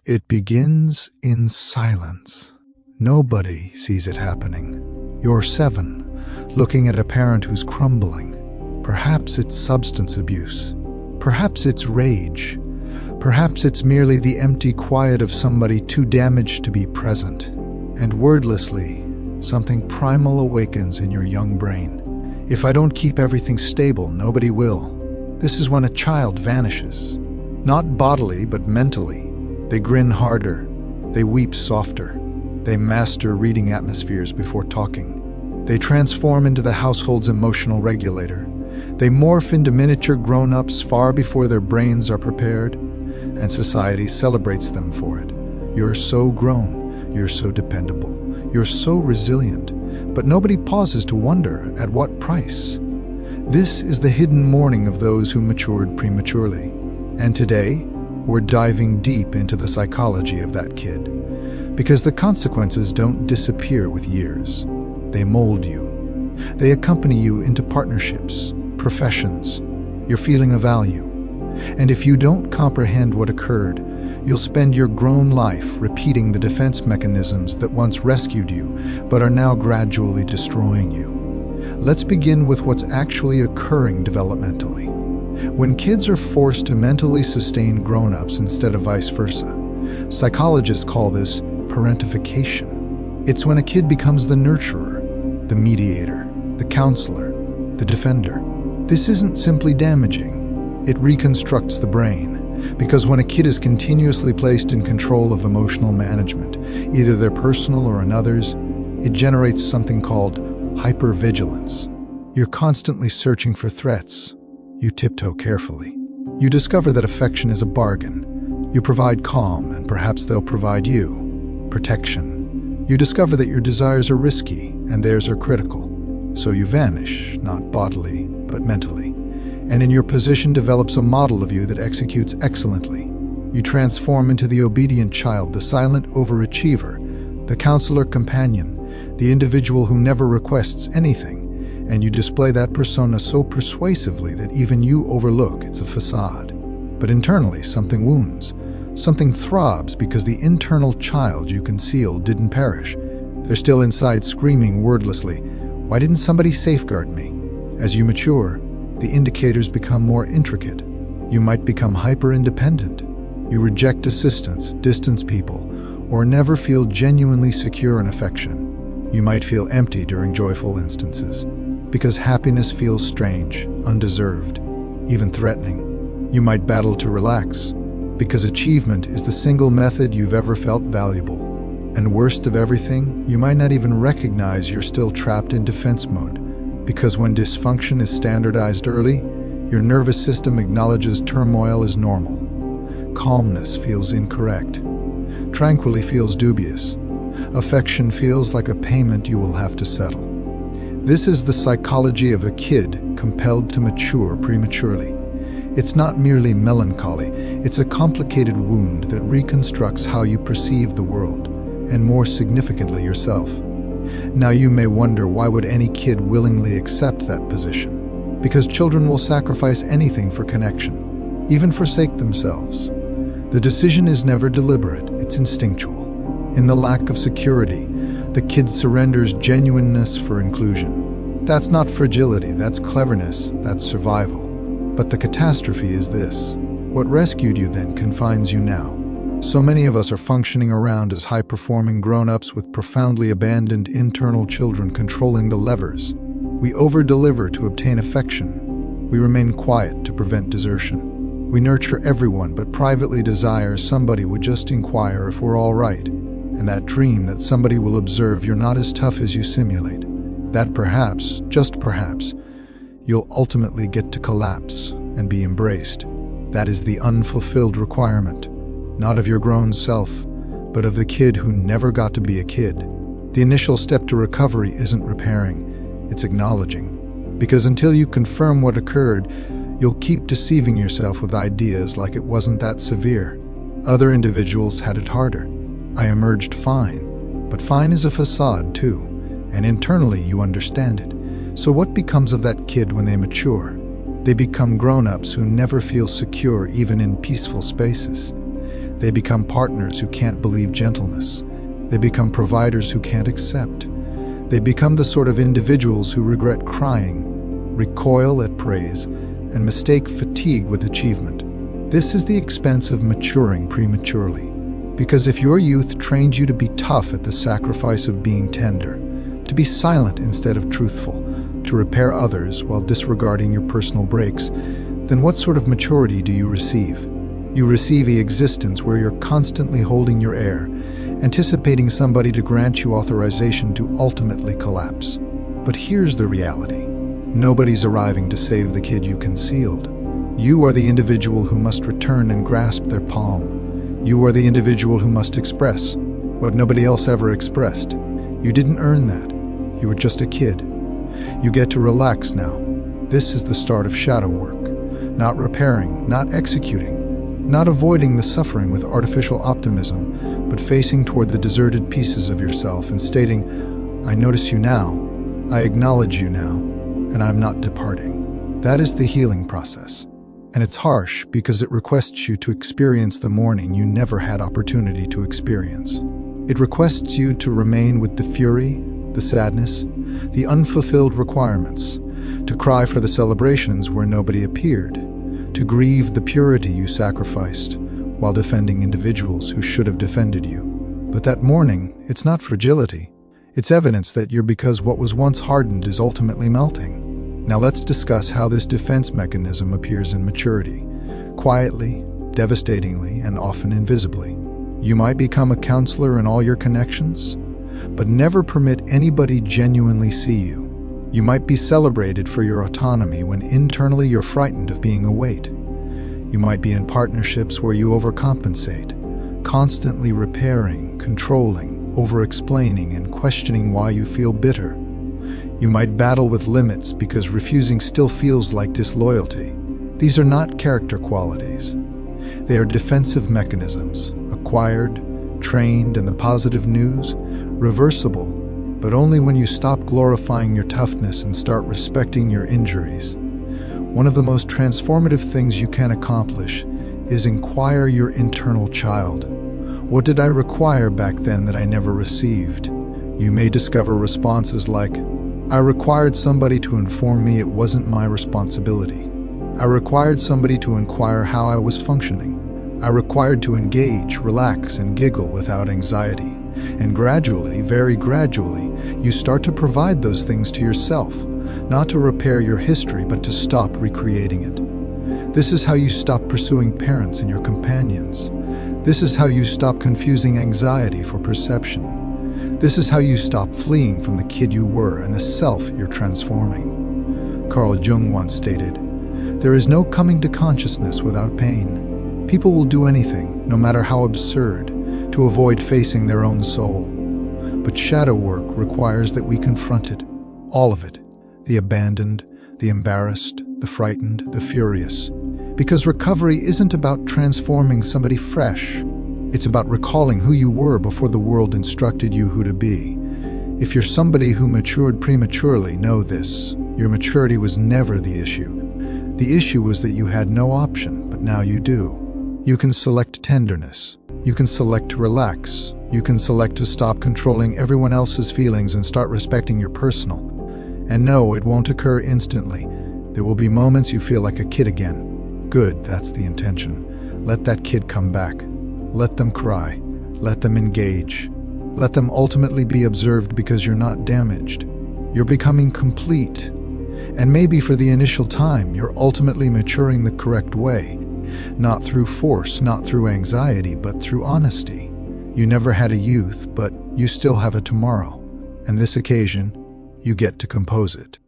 It begins in silence. Nobody sees it happening. You're 7, looking at a parent who's crumbling. Perhaps it's substance abuse. Perhaps it's rage. Perhaps it's merely the empty quiet of somebody too damaged to be present. And wordlessly, something primal awakens in your young brain. If I don't keep everything stable, nobody will. This is when a child vanishes. Not bodily, but mentally. They grin harder. They weep softer. They master reading atmospheres before talking. They transform into the household's emotional regulator. They morph into miniature grown-ups far before their brains are prepared, and society celebrates them for it. You're so grown. You're so dependable. You're so resilient. But nobody pauses to wonder at what price. This is the hidden mourning of those who matured prematurely. And today, we're diving deep into the psychology of that kid. Because the consequences don't disappear with years. They mold you. They accompany you into partnerships, professions, your feeling of value. And if you don't comprehend what occurred, you'll spend your grown life repeating the defense mechanisms that once rescued you, but are now gradually destroying you. Let's begin with what's actually occurring developmentally. When kids are forced to mentally sustain grown-ups instead of vice versa, psychologists call this parentification. It's when a kid becomes the nurturer, the mediator, the counselor, the defender. This isn't simply damaging. It reconstructs the brain, because when a kid is continuously placed in control of emotional management, either their personal or another's, it generates something called hypervigilance. You're constantly searching for threats. You tiptoe carefully. You discover that affection is a bargain. You provide calm, and perhaps they'll provide you protection. You discover that your desires are risky, and theirs are critical. So you vanish, not bodily, but mentally. And in your position develops a model of you that executes excellently. You transform into the obedient child, the silent overachiever, the counselor companion, the individual who never requests anything, and you display that persona so persuasively that even you overlook it's a facade. But internally, something wounds. Something throbs because the internal child you concealed didn't perish. They're still inside screaming wordlessly, "Why didn't somebody safeguard me?" As you mature, the indicators become more intricate. You might become hyper-independent. You reject assistance, distance people, or never feel genuinely secure in affection. You might feel empty during joyful instances, because happiness feels strange, undeserved, even threatening. You might battle to relax, because achievement is the single method you've ever felt valuable. And worst of everything, you might not even recognize you're still trapped in defense mode, because when dysfunction is standardized early, your nervous system acknowledges turmoil as normal. Calmness feels incorrect. Tranquility feels dubious. Affection feels like a payment you will have to settle. This is the psychology of a kid compelled to mature prematurely. It's not merely melancholy, it's a complicated wound that reconstructs how you perceive the world, and more significantly yourself. Now you may wonder, why would any kid willingly accept that position? Because children will sacrifice anything for connection, even forsake themselves. The decision is never deliberate, it's instinctual. In the lack of security, the kid surrenders genuineness for inclusion. That's not fragility, that's cleverness, that's survival. But the catastrophe is this: what rescued you then confines you now. So many of us are functioning around as high-performing grown-ups with profoundly abandoned internal children controlling the levers. We over-deliver to obtain affection. We remain quiet to prevent desertion. We nurture everyone but privately desire somebody would just inquire if we're all right. And that dream that somebody will observe you're not as tough as you simulate, that perhaps, just perhaps, you'll ultimately get to collapse and be embraced. That is the unfulfilled requirement, not of your grown self, but of the kid who never got to be a kid. The initial step to recovery isn't repairing, it's acknowledging. Because until you confirm what occurred, you'll keep deceiving yourself with ideas like it wasn't that severe. Other individuals had it harder. I emerged fine, but fine is a facade too, and internally you understand it. So what becomes of that kid when they mature? They become grown-ups who never feel secure even in peaceful spaces. They become partners who can't believe gentleness. They become providers who can't accept. They become the sort of individuals who regret crying, recoil at praise, and mistake fatigue with achievement. This is the expense of maturing prematurely. Because if your youth trained you to be tough at the sacrifice of being tender, to be silent instead of truthful, to repair others while disregarding your personal breaks, then what sort of maturity do you receive? You receive an existence where you're constantly holding your air, anticipating somebody to grant you authorization to ultimately collapse. But here's the reality. Nobody's arriving to save the kid you concealed. You are the individual who must return and grasp their palm. You are the individual who must express what nobody else ever expressed. You didn't earn that. You were just a kid. You get to relax now. This is the start of shadow work. Not repairing, not executing, not avoiding the suffering with artificial optimism, but facing toward the deserted pieces of yourself and stating, I notice you now, I acknowledge you now, and I'm not departing. That is the healing process. And it's harsh because it requests you to experience the mourning you never had opportunity to experience. It requests you to remain with the fury, the sadness, the unfulfilled requirements, to cry for the celebrations where nobody appeared, to grieve the purity you sacrificed while defending individuals who should have defended you. But that mourning, it's not fragility. It's evidence that you're because what was once hardened is ultimately melting. Now let's discuss how this defense mechanism appears in maturity, quietly, devastatingly, and often invisibly. You might become a counselor in all your connections, but never permit anybody genuinely see you. You might be celebrated for your autonomy when internally you're frightened of being a weight. You might be in partnerships where you overcompensate, constantly repairing, controlling, over-explaining, and questioning why you feel bitter. You might battle with limits because refusing still feels like disloyalty. These are not character qualities. They are defensive mechanisms, acquired, trained, and the positive news, reversible, but only when you stop glorifying your toughness and start respecting your injuries. One of the most transformative things you can accomplish is inquire your internal child. What did I require back then that I never received? You may discover responses like, I required somebody to inform me it wasn't my responsibility. I required somebody to inquire how I was functioning. I required to engage, relax, and giggle without anxiety. And gradually, very gradually, you start to provide those things to yourself, not to repair your history, but to stop recreating it. This is how you stop pursuing parents and your companions. This is how you stop confusing anxiety for perception. This is how you stop fleeing from the kid you were and the self you're transforming. Carl Jung once stated, there is no coming to consciousness without pain. People will do anything, no matter how absurd, to avoid facing their own soul. But shadow work requires that we confront it, all of it, the abandoned, the embarrassed, the frightened, the furious. Because recovery isn't about transforming somebody fresh. It's about recalling who you were before the world instructed you who to be. If you're somebody who matured prematurely, know this. Your maturity was never the issue. The issue was that you had no option, but now you do. You can select tenderness. You can select to relax. You can select to stop controlling everyone else's feelings and start respecting your personal. And no, it won't occur instantly. There will be moments you feel like a kid again. Good, that's the intention. Let that kid come back. Let them cry. Let them engage. Let them ultimately be observed because you're not damaged. You're becoming complete. And maybe for the initial time, you're ultimately maturing the correct way. Not through force, not through anxiety, but through honesty. You never had a youth, but you still have a tomorrow. And this occasion, you get to compose it.